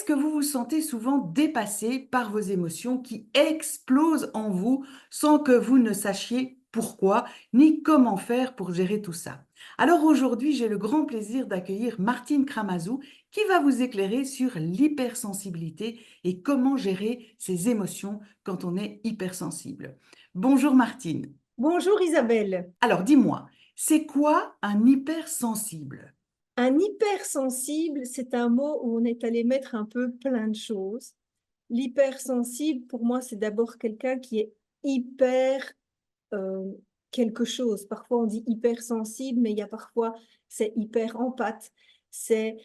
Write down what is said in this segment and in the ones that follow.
Est-ce que vous vous sentez souvent dépassé par vos émotions qui explosent en vous sans que vous ne sachiez pourquoi ni comment faire pour gérer tout ça? Alors aujourd'hui, j'ai le grand plaisir d'accueillir Martine Kramazou qui va vous éclairer sur l'hypersensibilité et comment gérer ses émotions quand on est hypersensible. Bonjour Martine. Bonjour Isabelle. Alors dis-moi, c'est quoi un hypersensible? Un hypersensible, c'est un mot où on est allé mettre un peu plein de choses. L'hypersensible, pour moi, c'est d'abord quelqu'un qui est hyper euh, quelque chose. Parfois, on dit hypersensible, mais il y a parfois, c'est hyper empathe. C'est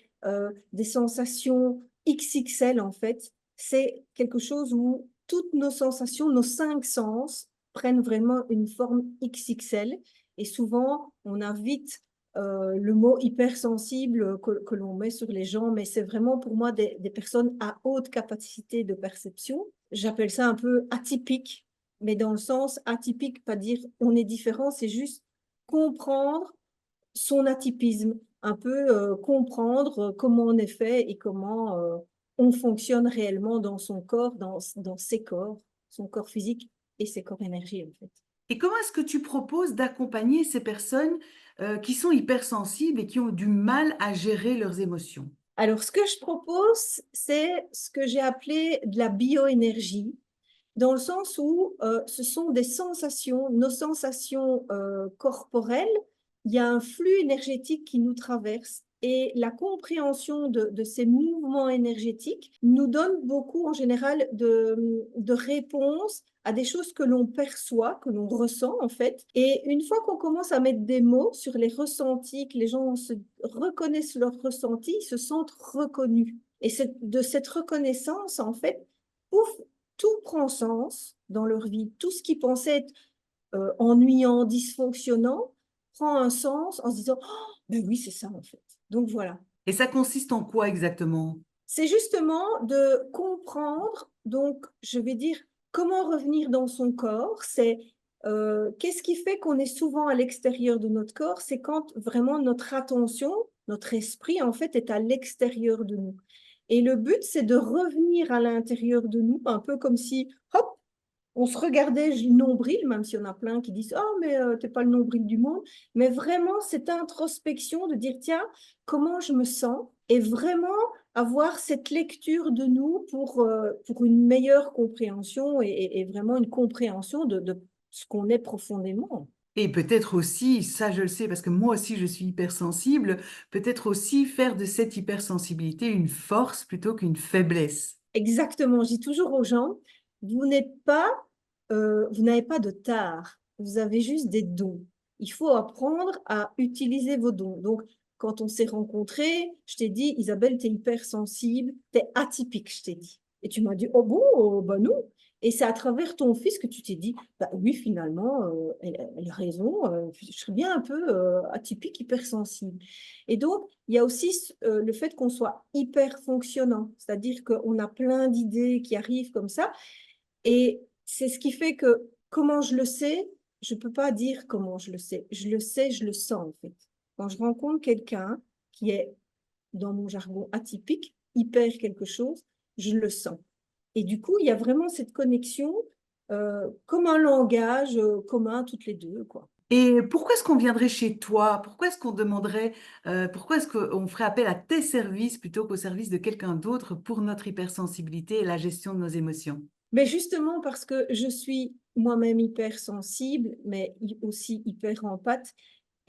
des sensations XXL, en fait. C'est quelque chose où toutes nos sensations, nos cinq sens, prennent vraiment une forme XXL. Et souvent, on a vite le mot hypersensible que l'on met sur les gens, mais c'est vraiment pour moi des personnes à haute capacité de perception. J'appelle ça un peu atypique, mais dans le sens atypique, pas dire on est différent, c'est juste comprendre son atypisme, un peu comprendre comment on est fait et comment on fonctionne réellement dans son corps, dans ses corps, son corps physique et ses corps énergie en fait. Et comment est-ce que tu proposes d'accompagner ces personnes qui sont hypersensibles et qui ont du mal à gérer leurs émotions? Alors, ce que je propose, c'est ce que j'ai appelé de la bioénergie, dans le sens où ce sont des sensations, nos sensations corporelles. Il y a un flux énergétique qui nous traverse et la compréhension de ces mouvements énergétiques nous donne beaucoup en général de réponses à des choses que l'on perçoit, que l'on ressent en fait. Et une fois qu'on commence à mettre des mots sur les ressentis, que les gens se reconnaissent leurs ressentis, ils se sentent reconnus. Et de cette reconnaissance, en fait, pouf, tout prend sens dans leur vie. Tout ce qui pensait être ennuyant, dysfonctionnant, prend un sens en se disant, oh, ben oui, c'est ça en fait. Donc voilà. Et ça consiste en quoi exactement? C'est justement de comprendre, donc je vais dire, comment revenir dans son corps. C'est qu'est-ce qui fait qu'on est souvent à l'extérieur de notre corps? C'est quand vraiment notre attention, notre esprit, en fait, est à l'extérieur de nous. Et le but, c'est de revenir à l'intérieur de nous, un peu comme si, hop, on se regardait le nombril, même s'il y en a plein qui disent «Oh, mais t'es pas le nombril du monde». Mais vraiment, cette introspection de dire «Tiens, comment je me sens?» et vraiment avoir cette lecture de nous pour une meilleure compréhension et vraiment une compréhension de ce qu'on est profondément. Et peut-être aussi, ça je le sais parce que moi aussi je suis hypersensible, peut-être aussi faire de cette hypersensibilité une force plutôt qu'une faiblesse. Exactement, je dis toujours aux gens, vous n'êtes pas, vous n'avez pas de tard, vous avez juste des dons. Il faut apprendre à utiliser vos dons. Donc, quand on s'est rencontrés, je t'ai dit, Isabelle, tu es hypersensible, tu es atypique, je t'ai dit. Et tu m'as dit, oh bon, bah non. Et c'est à travers ton fils que tu t'es dit, bah oui, finalement, elle a raison, je serais bien un peu atypique, hypersensible. Et donc, il y a aussi le fait qu'on soit hyper fonctionnant, c'est-à-dire qu'on a plein d'idées qui arrivent comme ça. Et c'est ce qui fait que comment je le sais, je ne peux pas dire comment je le sais. Je le sais, je le sens en fait. Quand je rencontre quelqu'un qui est, dans mon jargon, atypique, hyper quelque chose, je le sens. Et du coup, il y a vraiment cette connexion comme un langage commun toutes les deux, quoi. Et pourquoi est-ce qu'on viendrait chez toi? Pourquoi est-ce qu'on demanderait, pourquoi est-ce qu'on ferait appel à tes services plutôt qu'au service de quelqu'un d'autre pour notre hypersensibilité et la gestion de nos émotions? Mais justement parce que je suis moi-même hyper sensible, mais aussi hyper empathe.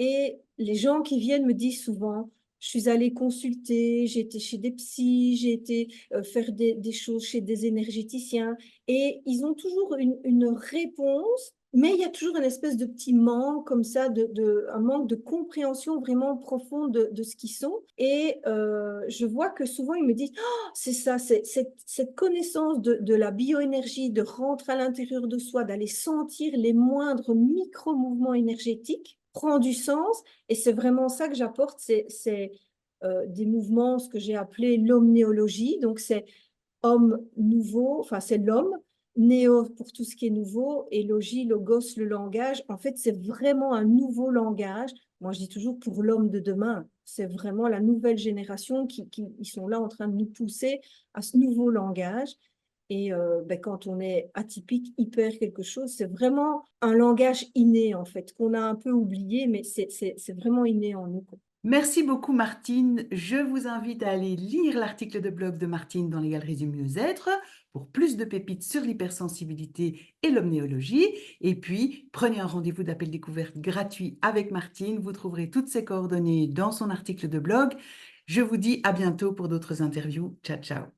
Et les gens qui viennent me disent souvent, je suis allée consulter, j'ai été chez des psys, j'ai été faire des choses chez des énergéticiens. Et ils ont toujours une réponse, mais il y a toujours une espèce de petit manque comme ça, un manque de compréhension vraiment profonde de ce qu'ils sont. Et je vois que souvent ils me disent, c'est ça, c'est cette connaissance de la bioénergie, de rentrer à l'intérieur de soi, d'aller sentir les moindres micro-mouvements énergétiques, prend du sens. Et c'est vraiment ça que j'apporte, c'est des mouvements, ce que j'ai appelé l'omnéologie. Donc, c'est homme nouveau, enfin, c'est l'homme, néo pour tout ce qui est nouveau, et logie, logos, le langage. En fait, c'est vraiment un nouveau langage. Moi, je dis toujours pour l'homme de demain, c'est vraiment la nouvelle génération qui ils sont là en train de nous pousser à ce nouveau langage. Et ben, quand on est atypique, hyper quelque chose, c'est vraiment un langage inné, en fait, qu'on a un peu oublié, mais c'est vraiment inné en nous, quoi. Merci beaucoup, Martine. Je vous invite à aller lire l'article de blog de Martine dans les Galeries du Mieux-être pour plus de pépites sur l'hypersensibilité et l'omnéologie. Et puis, prenez un rendez-vous d'appel découverte gratuit avec Martine. Vous trouverez toutes ses coordonnées dans son article de blog. Je vous dis à bientôt pour d'autres interviews. Ciao, ciao.